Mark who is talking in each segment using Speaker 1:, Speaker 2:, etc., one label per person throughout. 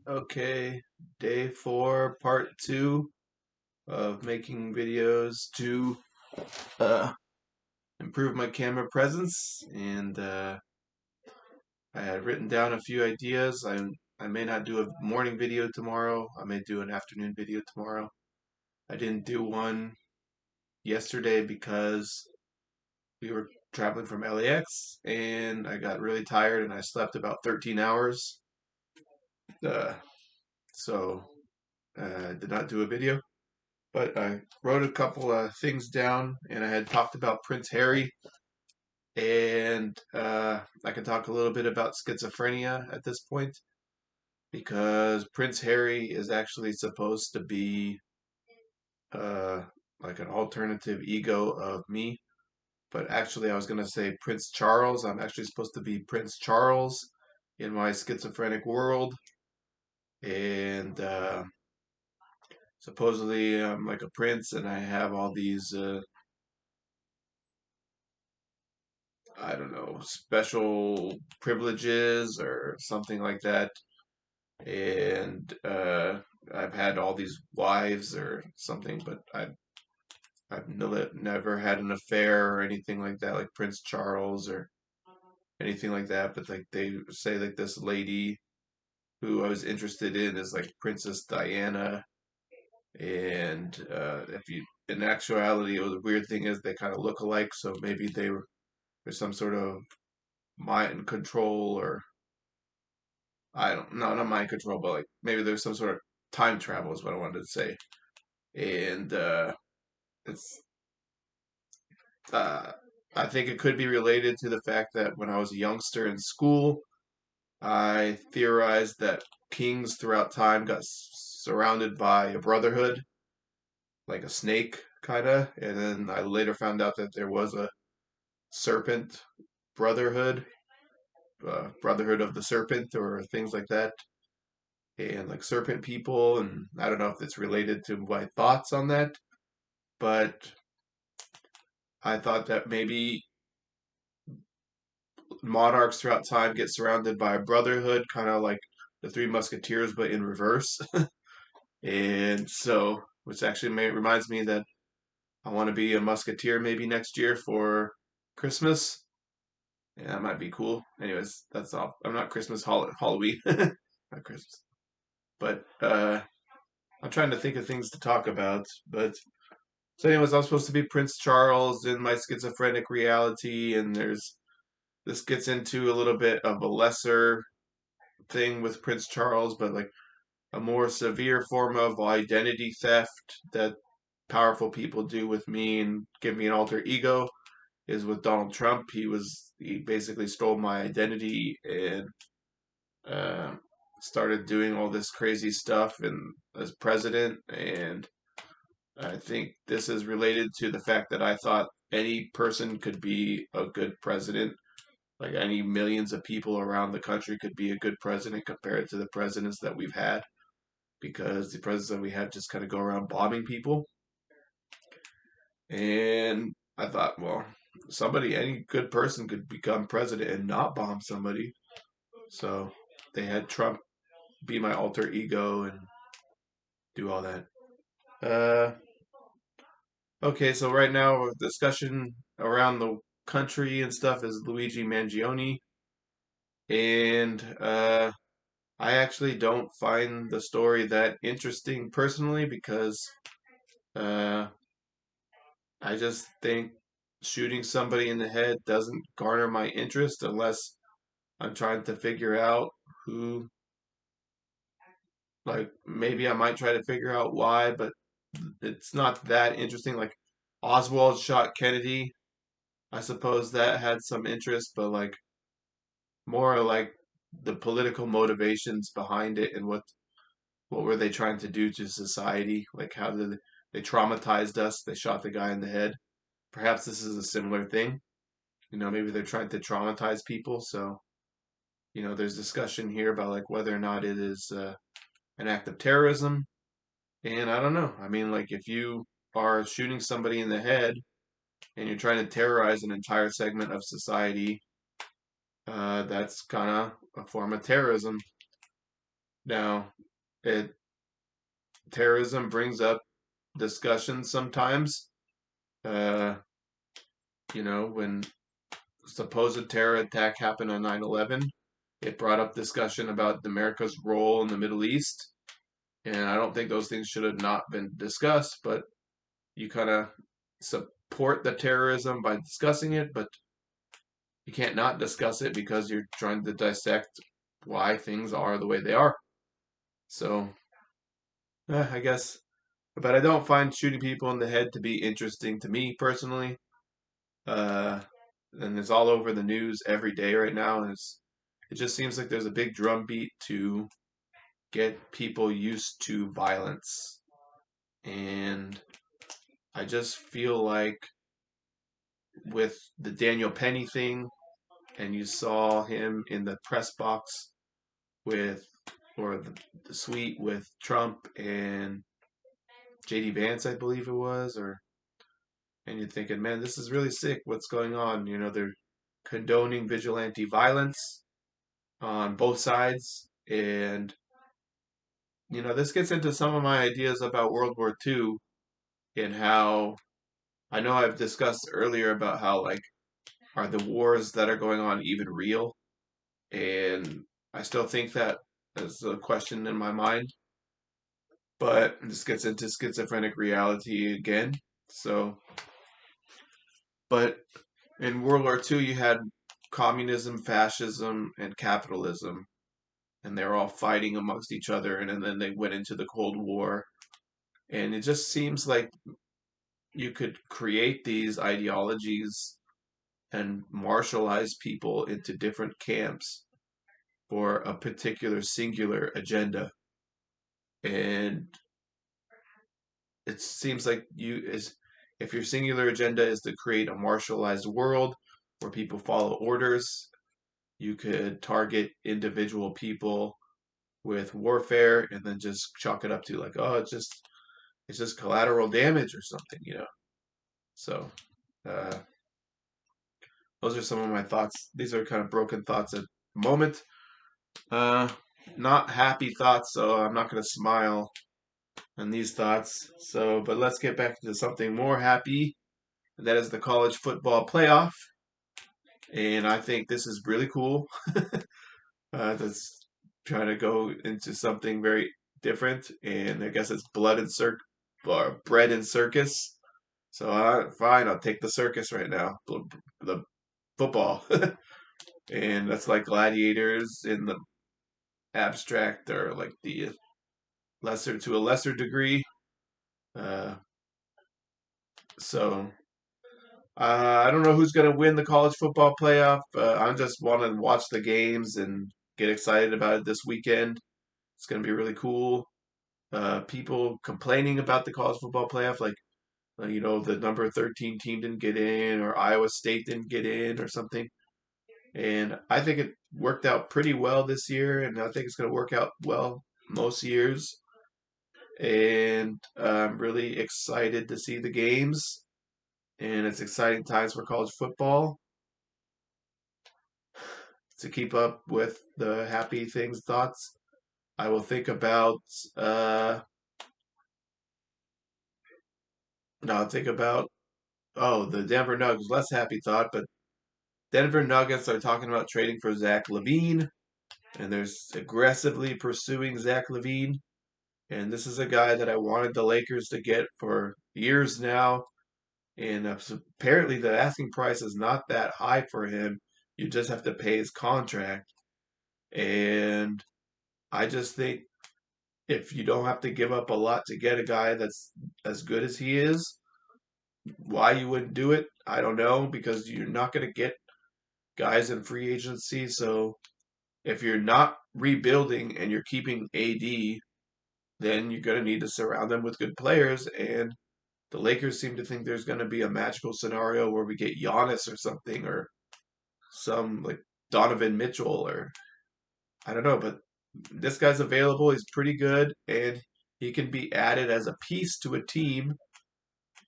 Speaker 1: Okay, day 4, part 2 of making videos to uh, improve my camera presence. And I had written down a few ideas. I may not do a morning video tomorrow. I may do an afternoon video tomorrow. I didn't do one yesterday because we were traveling from LAX and I got really tired and I slept about 13 hours. Uh, so I did not do a video. But I wrote a couple of things down, and I had talked about Prince Harry, and I can talk a little bit about schizophrenia at this point because Prince Harry is actually supposed to be uh, like an alternative ego of me. But actually, I was going to say Prince Charles. I'm actually supposed to be Prince Charles in my schizophrenic world, and supposedly I'm like a prince, and I have all these I don't know, special privileges or something like that. And I've had all these wives or something, but I've never had an affair or anything like that, like Prince Charles or anything like that. But like they say, like this lady who I was interested in is like Princess Diana, and if you in actuality, the weird thing is they kind of look alike, so maybe there's some sort of mind control or I don't no, not mind control, but like maybe there's some sort of time travel is what I wanted to say. And it's uh I think it could be related to the fact that when I was a youngster in school, I theorized that kings throughout time got surrounded by a brotherhood, like a snake kind of, and then I later found out that there was a serpent brotherhood, brotherhood of the serpent or things like that, and like serpent people, and I don't know if it's related to my thoughts on that, but I thought that maybe monarchs throughout time get surrounded by a brotherhood, kind of like the Three Musketeers, but in reverse. And so, which actually reminds me that I want to be a musketeer maybe next year for Christmas. Yeah, that might be cool. Anyways, that's all. I'm not Christmas, Halloween, not Christmas. But I'm trying to think of things to talk about. But so, anyways, I'm supposed to be Prince Charles in my schizophrenic reality, and this gets into a little bit of a lesser thing with Prince Charles, but like a more severe form of identity theft that powerful people do with me and give me an alter ego is with Donald Trump. He basically stole my identity and uh, started doing all this crazy stuff and as president. And I think this is related to the fact that I thought any person could be a good president. Like any millions of people around the country could be a good president compared to the presidents that we've had, because the presidents that we have just kind of go around bombing people. And I thought, well, any good person could become president and not bomb somebody. So they had Trump be my alter ego and do all that. Uh, okay, so right now, discussion around the country and stuff is Luigi Mangione. And I actually don't find the story that interesting personally because uh, I just think shooting somebody in the head doesn't garner my interest unless I'm trying to figure out who, like, maybe I might try to figure out why, but it's not that interesting. Like, Oswald shot Kennedy. I suppose that had some interest, but like, more like the political motivations behind it and what were they trying to do to society? Like, how did they traumatized us? They shot the guy in the head. Perhaps this is a similar thing. Maybe they're trying to traumatize people. So, there's discussion here about like whether or not it is an act of terrorism. And I don't know. I mean, like if you are shooting somebody in the head and you're trying to terrorize an entire segment of society, that's kind of a form of terrorism. Now, it terrorism brings up discussion sometimes. Uh, when supposed terror attack happened on 9/11, it brought up discussion about America's role in the Middle East. And I don't think those things should have not been discussed, but you kind of support the terrorism by discussing it, but you can't not discuss it because you're trying to dissect why things are the way they are. So, I guess, but I don't find shooting people in the head to be interesting to me personally. Uh, and it's all over the news every day right now, and it just seems like there's a big drumbeat to get people used to violence, and I just feel like with the Daniel Penny thing, and you saw him in the press box with, or the suite with Trump and JD Vance, I believe it was, and you're thinking, man, this is really sick. What's going on? They're condoning vigilante violence on both sides, and this gets into some of my ideas about World War II and how I know I've discussed earlier about how like are the wars that are going on even real? And I still think that is a question in my mind. But this gets into schizophrenic reality again. So, but in World War II, you had communism, fascism, and capitalism, and they're all fighting amongst each other, and then they went into the Cold War. And it just seems like you could create these ideologies and martialize people into different camps for a particular singular agenda. And it seems like if your singular agenda is to create a martialized world where people follow orders, you could target individual people with warfare and then just chalk it up to like, oh, it's just collateral damage or something. So uh, those are some of my thoughts. These are kind of broken thoughts at the moment. Uh, Not happy thoughts, so I'm not going to smile on these thoughts. So, but let's get back to something more happy. And that is the college football playoff. And I think this is really cool. That's trying to go into something very different. And I guess it's bread and circus. So, fine, I'll take the circus right now. The football. And that's like gladiators in the abstract or like the lesser to a lesser degree. Uh, so I don't know who's going to win the college football playoff. I just want to watch the games and get excited about it this weekend. It's going to be really cool. People complaining about the college football playoff, like the number 13 team didn't get in, or Iowa State didn't get in, or something. And I think it worked out pretty well this year, and I think it's going to work out well most years. And I'm really excited to see the games, and it's exciting times for college football. To keep up with the happy things thoughts, I will think about no, I'll think about the Denver Nuggets. Less happy thought, but Denver Nuggets are talking about trading for Zach LaVine, and they're aggressively pursuing Zach LaVine. And this is a guy that I wanted the Lakers to get for years now. And apparently, the asking price is not that high for him. You just have to pay his contract. And I just think if you don't have to give up a lot to get a guy that's as good as he is, why you wouldn't do it, I don't know, because you're not going to get guys in free agency. So if you're not rebuilding and you're keeping AD, then you're going to need to surround them with good players. And the Lakers seem to think there's going to be a magical scenario where we get Giannis or something, or some like Donovan Mitchell, or I don't know, but this guy's available. He's pretty good, and he can be added as a piece to a team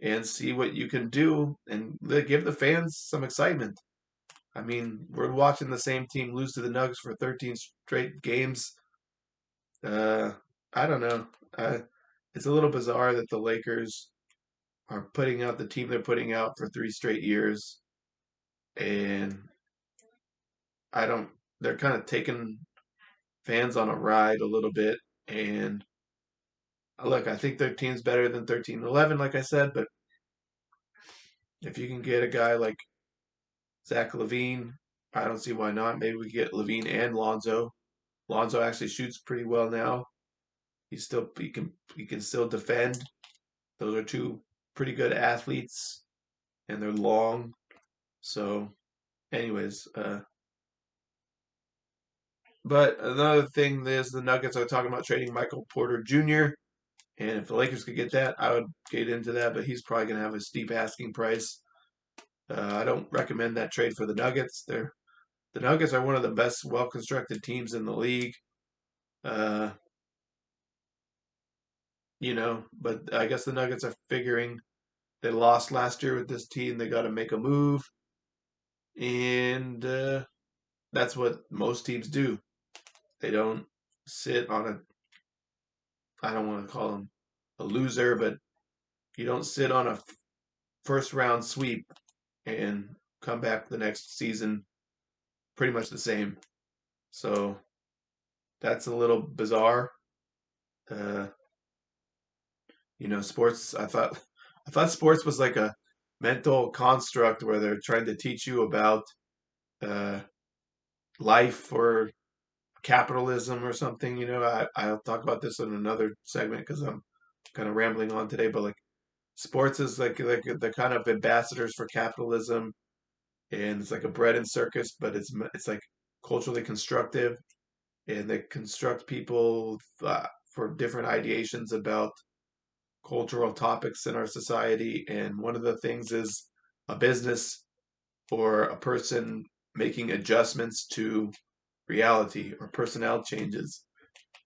Speaker 1: and see what you can do and give the fans some excitement. I mean, we're watching the same team lose to the Nuggets for 13 straight games Uh, I don't know. It's a little bizarre that the Lakers are putting out the team they're putting out for 3 straight years, and I don't. They're kind of taking fans on a ride a little bit. And look, I think their team's better than 13-11, like I said. But if you can get a guy like Zach LaVine, I don't see why not. Maybe we get LaVine and Lonzo. Lonzo actually shoots pretty well now. He can still defend. Those are two pretty good athletes, and they're long. So, anyways, but another thing is the Nuggets are talking about trading Michael Porter Jr. And if the Lakers could get that, I would get into that. But he's probably going to have a steep asking price. I don't recommend that trade for the Nuggets. The Nuggets are one of the best, well-constructed teams in the league. Uh, but I guess the Nuggets are figuring they lost last year with this team. They got to make a move, and that's what most teams do. They don't sit on a. I don't want to call them a loser, but you don't sit on a first round sweep and come back the next season pretty much the same. So that's a little bizarre. Uh, sports. I thought sports was like a mental construct where they're trying to teach you about uh, life or capitalism or something. I'll talk about this in another segment because I'm kind of rambling on today. But like sports is like the kind of ambassadors for capitalism, and it's like a bread and circus, but it's like culturally constructive, and they construct people for different ideations about cultural topics in our society. And one of the things is a business or a person making adjustments to reality or personnel changes.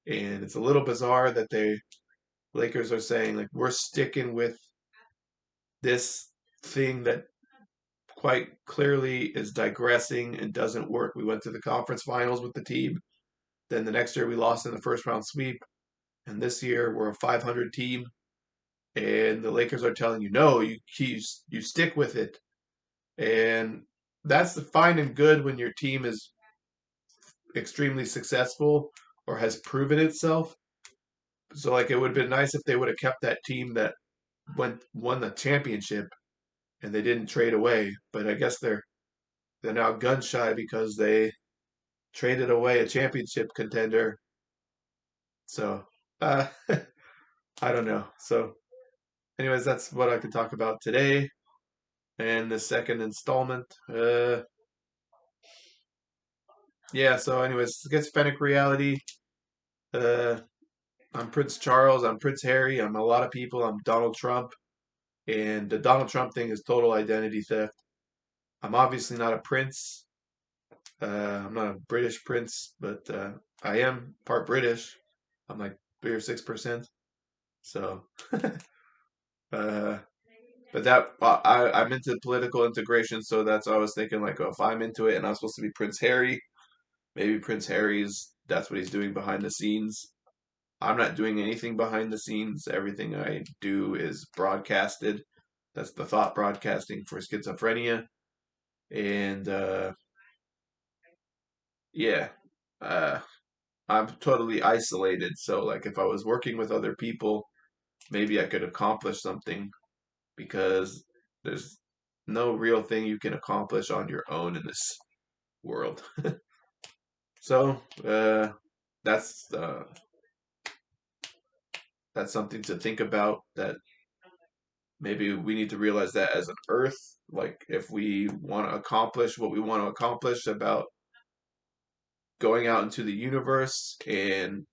Speaker 1: And it's a little bizarre that they Lakers are saying like we're sticking with this thing that quite clearly is digressing and doesn't work. We went to the conference finals with the team. Then the next year we lost in the first round sweep. And this year we're a 500 team. And the Lakers are telling you, no, you stick with it. And that's the fine and good when your team is extremely successful or has proven itself. So like it would have been nice if they would have kept that team that won the championship and they didn't trade away. But I guess they're now gun shy because they traded away a championship contender. So I don't know. So anyways, that's what I could talk about today. And the second installment. Yeah, so anyways, schizophrenic reality. Uh I'm Prince Charles, I'm Prince Harry, I'm a lot of people, I'm Donald Trump. And the Donald Trump thing is total identity theft. I'm obviously not a prince. I'm not a British prince, but I am part British. I'm like 3 or 6%. So, uh, but I'm into political integration, so that's what I was thinking. Like, oh, if I'm into it and I'm supposed to be Prince Harry, maybe Prince Harry's that's what he's doing behind the scenes. I'm not doing anything behind the scenes. Everything I do is broadcasted. That's the thought broadcasting for schizophrenia. And yeah, uh, I'm totally isolated. So, like, if I was working with other people, maybe I could accomplish something because there's no real thing you can accomplish on your own in this world. So, that's uh, that's something to think about. That maybe we need to realize that as an Earth, like if we want to accomplish what we want to accomplish about going out into the universe and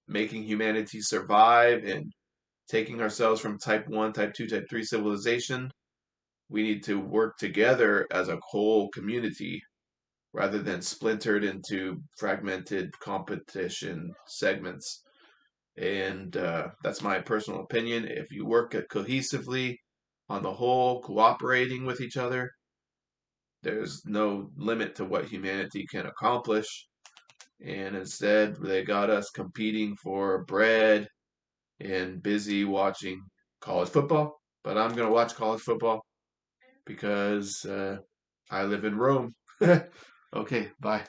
Speaker 1: making humanity survive and taking ourselves from type 1, type 2, type 3 civilization, we need to work together as a whole community rather than splintered into fragmented competition segments. And that's my personal opinion. If you work cohesively on the whole, cooperating with each other, there's no limit to what humanity can accomplish. and instead they got us competing for bread and busy watching college football. But I'm gonna watch college football because I live in Rome. Okay, bye.